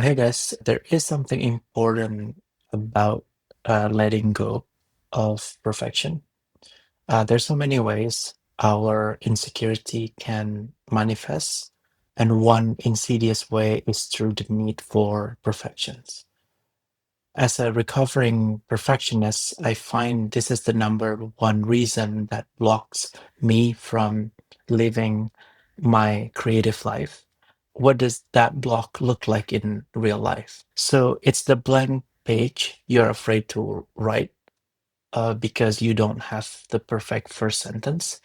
Hey guys, there is something important about letting go of perfection. There's so many ways our insecurity can manifest, and one insidious way is through the need for perfections. As a recovering perfectionist, I find this is the number one reason that blocks me from living my creative life. What does that block look like in real life? So it's the blank page you're afraid to write because you don't have the perfect first sentence.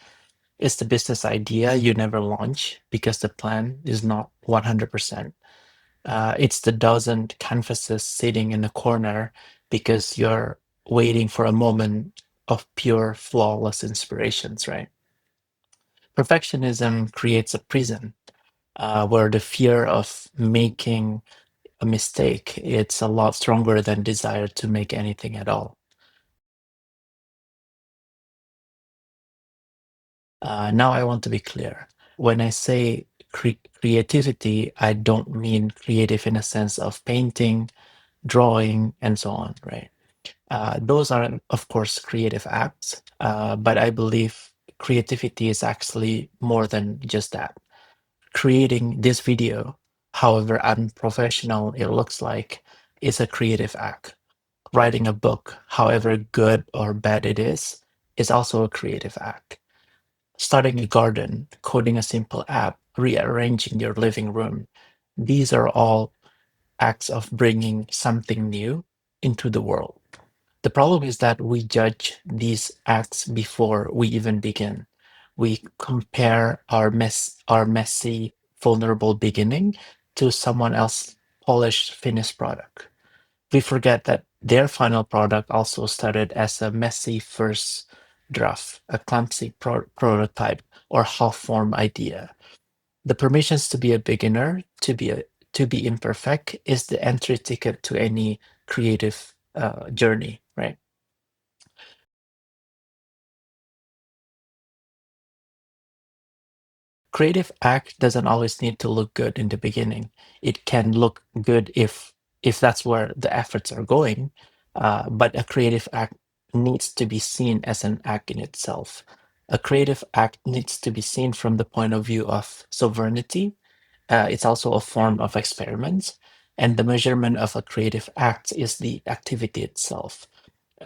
It's the business idea you never launch because the plan is not 100%. It's the dozen canvases sitting in a corner because you're waiting for a moment of pure, flawless inspirations, right? Perfectionism creates a prison where the fear of making a mistake it's a lot stronger than desire to make anything at all. Now I want to be clear. When I say creativity, I don't mean creative in a sense of painting, drawing, and so on, right? Those are, of course, creative acts, but I believe creativity is actually more than just that. Creating this video, however unprofessional it looks like, is a creative act. Writing a book, however good or bad it is also a creative act. Starting a garden, coding a simple app, rearranging your living room, these are all acts of bringing something new into the world. The problem is that we judge these acts before we even begin. We compare our messy, vulnerable beginning to someone else's polished, finished product. We forget that their final product also started as a messy first draft, a clumsy prototype, or half-formed idea. The permissions to be a beginner, to be imperfect, is the entry ticket to any creative journey, right? Creative act doesn't always need to look good in the beginning. It can look good if that's where the efforts are going, but a creative act needs to be seen as an act in itself. A creative act needs to be seen from the point of view of sovereignty. It's also a form of experiment, and the measurement of a creative act is the activity itself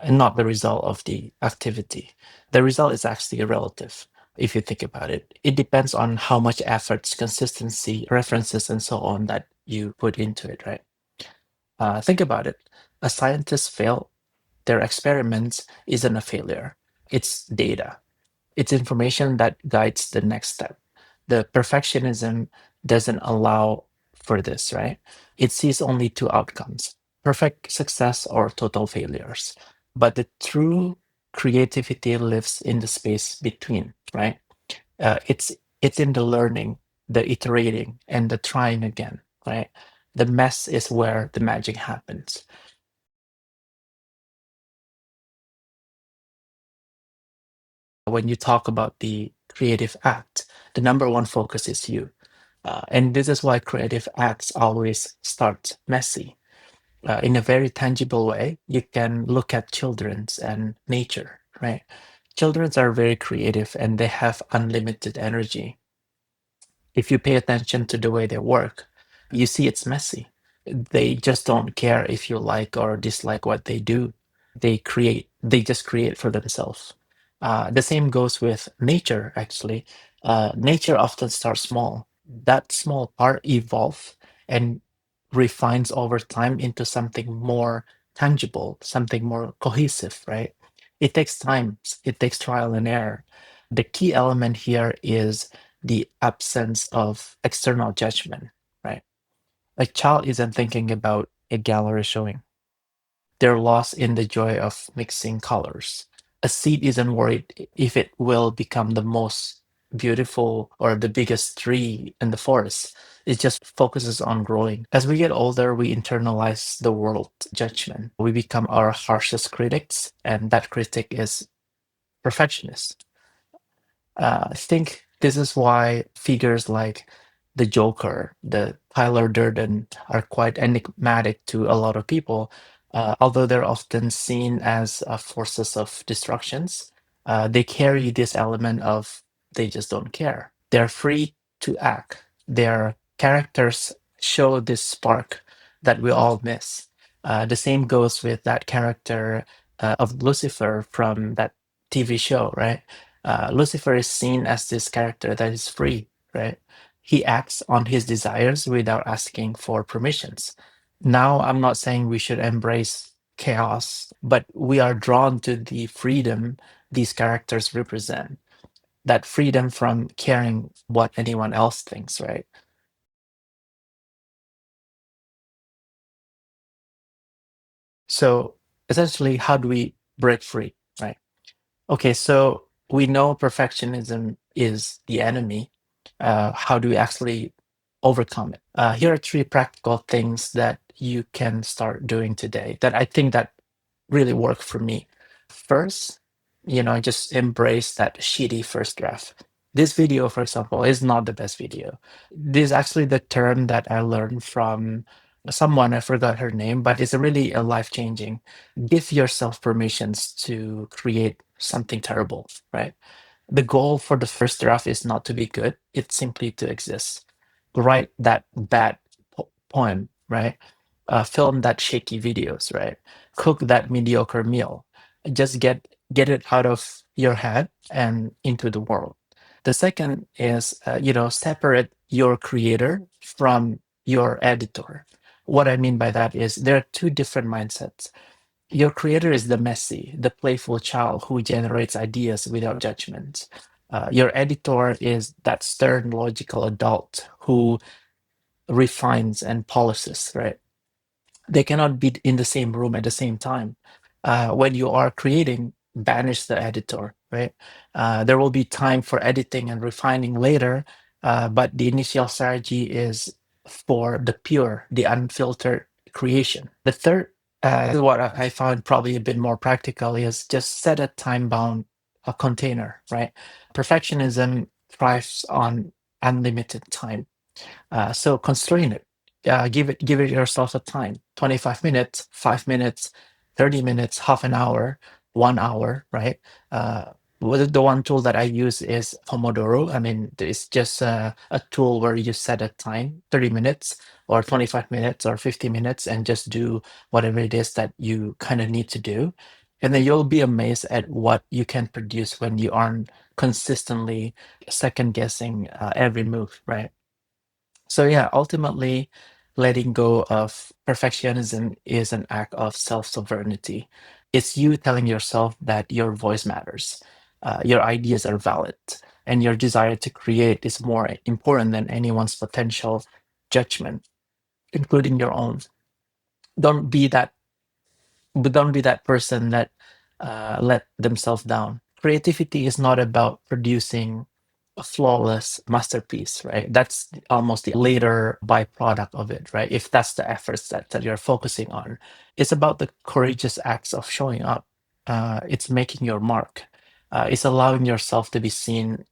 and not the result of the activity. The result is actually relative if you think about it. It depends on how much efforts, consistency, references, and so on that you put into it, right? Think about it. A scientist fail, their experiments isn't a failure. It's data. It's information that guides the next step. The perfectionism doesn't allow for this, right? It sees only two outcomes: perfect success or total failures. But the true creativity lives in the space between, right? It's in the learning, the iterating, and the trying again, right? The mess is where the magic happens. When you talk about the creative act, the number one focus is you. And this is why creative acts always start messy. In a very tangible way, you can look at children's and nature, right? Children's are very creative and they have unlimited energy. If you pay attention to the way they work, you see it's messy. They just don't care if you like or dislike what they do. They just create for themselves. The same goes with nature, actually. Nature often starts small. That small part evolves and refines over time into something more tangible, something more cohesive, right? It takes time, it takes trial and error. The key element here is the absence of external judgment, right? A child isn't thinking about a gallery showing. They're lost in the joy of mixing colors. A seed isn't worried if it will become the most beautiful or the biggest tree in the forest. It just focuses on growing. As we get older, we internalize the world judgment. We become our harshest critics, and that critic is perfectionist. I think this is why figures like the Joker, the Tyler Durden are quite enigmatic to a lot of people, although they're often seen as forces of destructions. They carry this element of they just don't care. They're free to act. Their characters show this spark that we all miss. The same goes with that character of Lucifer from that TV show, right? Lucifer is seen as this character that is free, right? He acts on his desires without asking for permissions. Now, I'm not saying we should embrace chaos, but we are drawn to the freedom these characters represent. That freedom from caring what anyone else thinks, right? So essentially, how do we break free, right? Okay, so we know perfectionism is the enemy. How do we actually overcome it? Here are three practical things that you can start doing today that I think that really work for me. First, just embrace that shitty first draft. This video, for example, is not the best video. This is actually the term that I learned from someone, I forgot her name, but it's really a life changing. Give yourself permissions to create something terrible, right? The goal for the first draft is not to be good, it's simply to exist. Write that bad poem, right? Film that shaky videos, right? Cook that mediocre meal. Just get it out of your head and into the world. The second is, separate your creator from your editor. What I mean by that is there are two different mindsets. Your creator is the messy, the playful child who generates ideas without judgment. Your editor is that stern, logical adult who refines and polishes, right? They cannot be in the same room at the same time. When you are creating, banish the editor, right? There will be time for editing and refining later, but the initial strategy is for the pure, the unfiltered creation. The third, what I found probably a bit more practical, is just set a time bound container, right? Perfectionism thrives on unlimited time, so constrain it. Give it yourself a time. 25 minutes, 5 minutes, 30 minutes, half an hour, 1 hour, right? The one tool that I use is Pomodoro. I mean, it's just a tool where you set a time, 30 minutes or 25 minutes or 50 minutes, and just do whatever it is that you kind of need to do. And then you'll be amazed at what you can produce when you aren't consistently second guessing every move, right? So yeah, ultimately, letting go of perfectionism is an act of self-sovereignty. It's you telling yourself that your voice matters, your ideas are valid, and your desire to create is more important than anyone's potential judgment, including your own. Don't be that but don't be that person that let themselves down. Creativity is not about producing a flawless masterpiece, right? That's almost the later byproduct of it, right? If that's the efforts that you're focusing on, it's about the courageous acts of showing up. It's making your mark. It's allowing yourself to be seen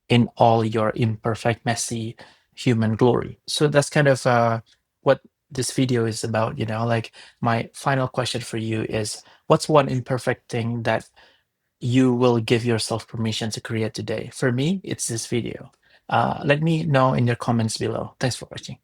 in all your imperfect, messy human glory. So that's kind of what this video is about. Like, my final question for you is, what's one imperfect thing that you will give yourself permission to create today? For me, it's this video. Let me know in your comments below. Thanks for watching.